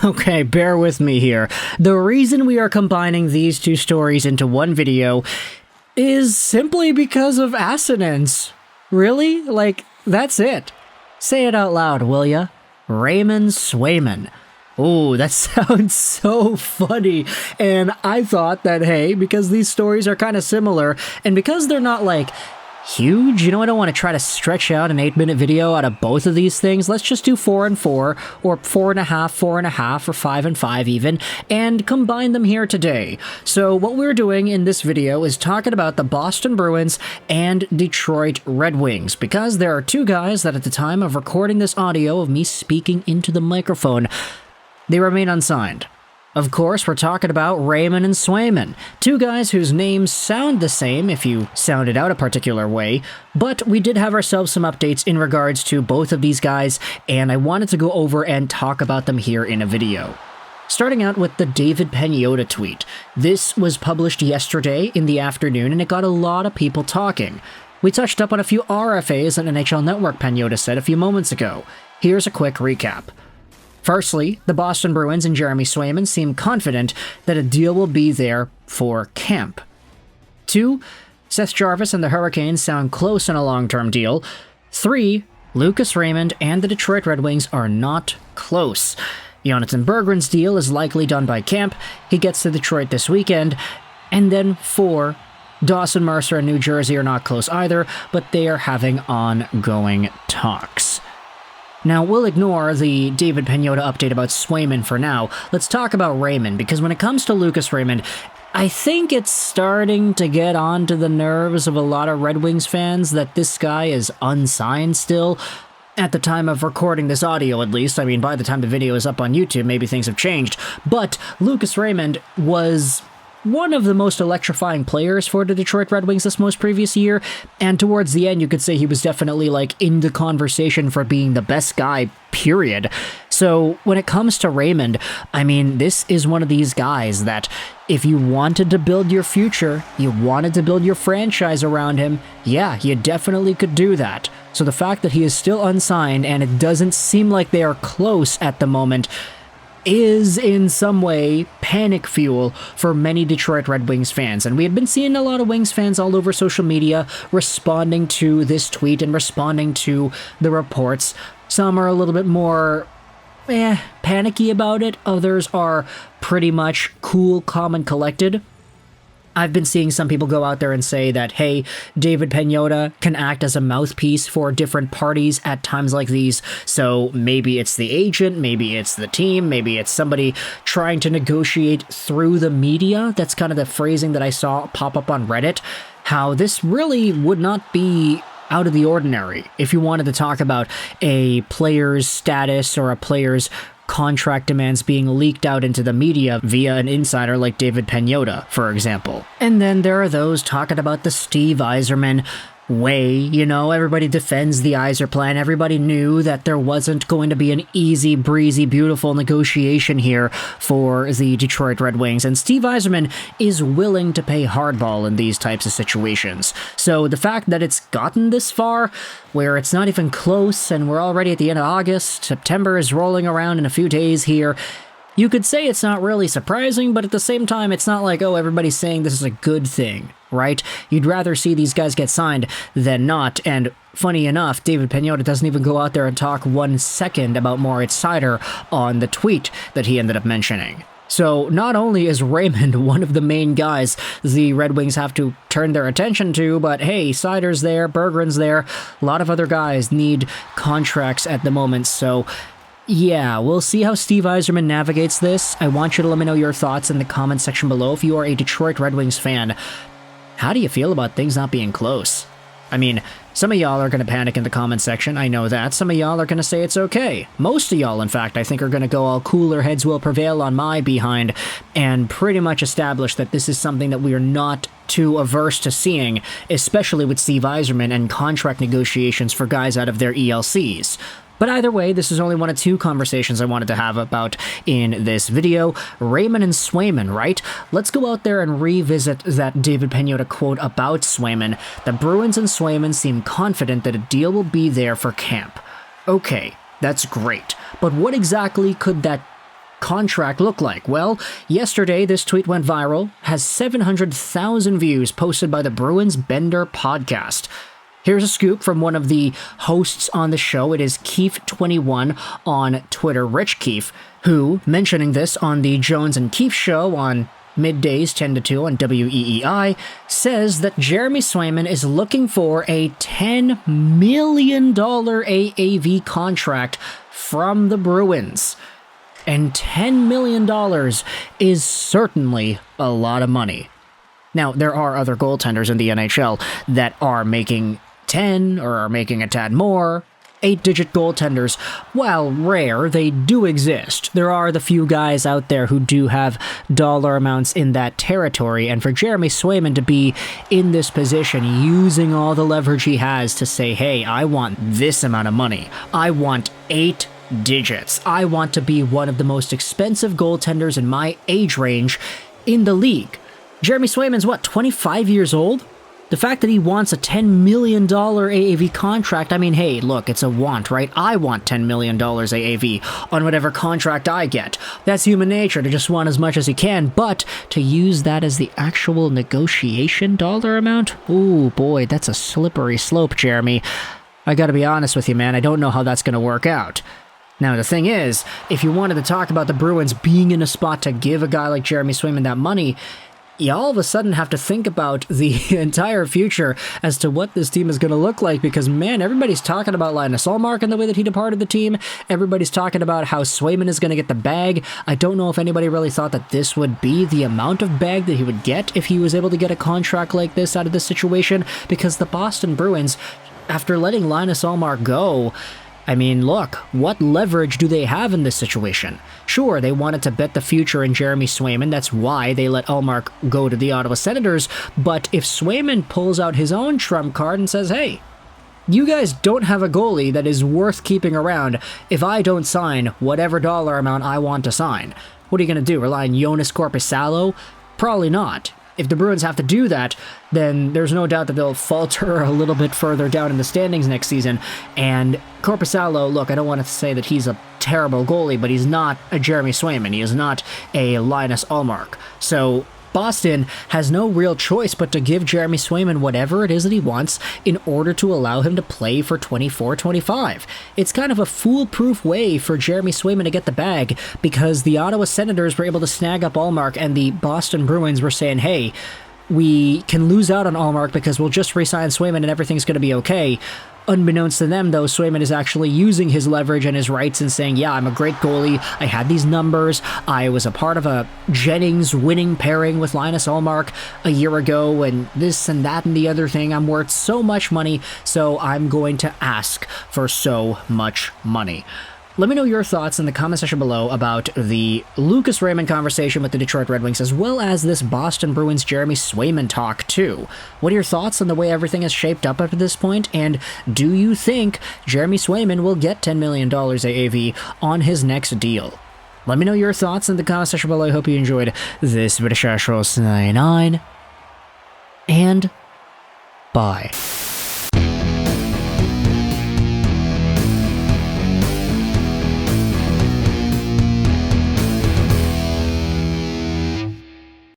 Okay, bear with me here. The reason we are combining these two stories into one video is simply because of assonance. Really? Like, that's it. Say it out loud, will ya? Raymond Swayman. Ooh, that sounds so funny. And I thought that, hey, because these stories are kind of similar, and because they're not, like, huge, I don't want to try to stretch out an 8-minute video out of both of these things. Let's just do 4 and 4, or 4.5, 4.5, or 5 and 5 even, and combine them here today. So what we're doing in this video is talking about the Boston Bruins and Detroit Red Wings, because there are two guys that at the time of recording this audio of me speaking into the microphone, they remain unsigned. Of course, we're talking about Raymond and Swayman, two guys whose names sound the same if you sound it out a particular way, but we did have ourselves some updates in regards to both of these guys, and I wanted to go over and talk about them here in a video. Starting out with the David Pagnotta tweet. This was published yesterday in the afternoon, and it got a lot of people talking. We touched up on a few RFAs that NHL Network Pagnotta said a few moments ago. Here's a quick recap. Firstly, the Boston Bruins and Jeremy Swayman seem confident that a deal will be there for camp. 2. Seth Jarvis and the Hurricanes sound close on a long-term deal. 3. Lucas Raymond and the Detroit Red Wings are not close. Jonathan Berggren's deal is likely done by camp. He gets to Detroit this weekend. And then 4. Dawson Mercer and New Jersey are not close either, but they are having ongoing talks. Now, we'll ignore the David Pagnotta update about Swayman for now. Let's talk about Raymond, because when it comes to Lucas Raymond, I think it's starting to get onto the nerves of a lot of Red Wings fans that this guy is unsigned still. At the time of recording this audio, at least. I mean, by the time the video is up on YouTube, maybe things have changed. But Lucas Raymond was one of the most electrifying players for the Detroit Red Wings this most previous year, and towards the end you could say he was definitely like in the conversation for being the best guy, period. So when it comes to Raymond, I mean, this is one of these guys that if you wanted to build your future, you wanted to build your franchise around him, yeah, you definitely could do that. So the fact that he is still unsigned and it doesn't seem like they are close at the moment is in some way panic fuel for many Detroit Red Wings fans. And we had been seeing a lot of Wings fans all over social media responding to this tweet and responding to the reports. Some are a little bit more panicky about it. Others are pretty much cool, calm, and collected. I've been seeing some people go out there and say that, hey, David Pagnotta can act as a mouthpiece for different parties at times like these, so maybe it's the agent, maybe it's the team, maybe it's somebody trying to negotiate through the media. That's kind of the phrasing that I saw pop up on Reddit, how this really would not be out of the ordinary if you wanted to talk about a player's status or a player's contract demands being leaked out into the media via an insider like David Pagnotta, for example. And then there are those talking about the Steve Yzerman way, everybody defends the Yzer plan. Everybody knew that there wasn't going to be an easy, breezy, beautiful negotiation here for the Detroit Red Wings, and Steve Yzerman is willing to pay hardball in these types of situations. So the fact that it's gotten this far, where it's not even close, and we're already at the end of August, September is rolling around in a few days here, you could say it's not really surprising, but at the same time, it's not like, oh, everybody's saying this is a good thing, right? You'd rather see these guys get signed than not, and funny enough, David Pagnotta doesn't even go out there and talk 1 second about Moritz Seider on the tweet that he ended up mentioning. So not only is Raymond one of the main guys the Red Wings have to turn their attention to, but hey, Seider's there, Berggren's there, a lot of other guys need contracts at the moment, so yeah, we'll see how Steve Yzerman navigates this. I want you to let me know your thoughts in the comment section below. If you are a Detroit Red Wings fan, how do you feel about things not being close? I mean, some of y'all are going to panic in the comment section, I know that. Some of y'all are going to say it's okay. Most of y'all, in fact, I think are going to go all cooler heads will prevail on my behind and pretty much establish that this is something that we are not too averse to seeing, especially with Steve Yzerman and contract negotiations for guys out of their ELCs. But either way, this is only one of two conversations I wanted to have about in this video. Raymond and Swayman, right? Let's go out there and revisit that David Pagnotta quote about Swayman. The Bruins and Swayman seem confident that a deal will be there for camp. Okay, that's great. But what exactly could that contract look like? Well, yesterday this tweet went viral, has 700,000 views posted by the Bruins Bender podcast. Here's a scoop from one of the hosts on the show. It is Keefe21 on Twitter, Rich Keefe, who, mentioning this on the Jones and Keefe show on middays 10 to 2 on WEEI, says that Jeremy Swayman is looking for a $10 million AAV contract from the Bruins. And $10 million is certainly a lot of money. Now, there are other goaltenders in the NHL that are making 10 or are making a tad more. 8-digit goaltenders, while rare, they do exist. There are the few guys out there who do have dollar amounts in that territory, and for Jeremy Swayman to be in this position, using all the leverage he has to say, hey, I want this amount of money. I want 8 digits. I want to be one of the most expensive goaltenders in my age range in the league. Jeremy Swayman's, 25 years old? The fact that he wants a $10 million AAV contract, I mean, hey, look, it's a want, right? I want $10 million AAV on whatever contract I get. That's human nature, to just want as much as you can, but to use that as the actual negotiation dollar amount? Ooh, boy, that's a slippery slope, Jeremy. I gotta be honest with you, man, I don't know how that's gonna work out. Now, the thing is, if you wanted to talk about the Bruins being in a spot to give a guy like Jeremy Swayman that money, you all of a sudden have to think about the entire future as to what this team is going to look like, because, man, everybody's talking about Linus Ullmark and the way that he departed the team. Everybody's talking about how Swayman is going to get the bag. I don't know if anybody really thought that this would be the amount of bag that he would get if he was able to get a contract like this out of this situation, because the Boston Bruins, after letting Linus Ullmark go, I mean, look, what leverage do they have in this situation? Sure, they wanted to bet the future in Jeremy Swayman. That's why they let Ullmark go to the Ottawa Senators. But if Swayman pulls out his own trump card and says, hey, you guys don't have a goalie that is worth keeping around if I don't sign whatever dollar amount I want to sign, what are you going to do? Rely on Joonas Korpisalo? Probably not. If the Bruins have to do that, then there's no doubt that they'll falter a little bit further down in the standings next season. And Korpisalo, look, I don't want to say that he's a terrible goalie, but he's not a Jeremy Swayman. He is not a Linus Ullmark. So Boston has no real choice but to give Jeremy Swayman whatever it is that he wants in order to allow him to play for 24-25. It's kind of a foolproof way for Jeremy Swayman to get the bag, because the Ottawa Senators were able to snag up Ullmark, and the Boston Bruins were saying, hey, we can lose out on Ullmark because we'll just re-sign Swayman and everything's going to be okay. Unbeknownst to them, though, Swayman is actually using his leverage and his rights and saying, yeah, I'm a great goalie, I had these numbers, I was a part of a Jennings winning pairing with Linus Ullmark a year ago, and this and that and the other thing, I'm worth so much money, so I'm going to ask for so much money. Let me know your thoughts in the comment section below about the Lucas Raymond conversation with the Detroit Red Wings, as well as this Boston Bruins Jeremy Swayman talk too. What are your thoughts on the way everything is shaped up up to this point, and do you think Jeremy Swayman will get $10 million AAV on his next deal? Let me know your thoughts in the comment section below. I hope you enjoyed this video. 99 and bye.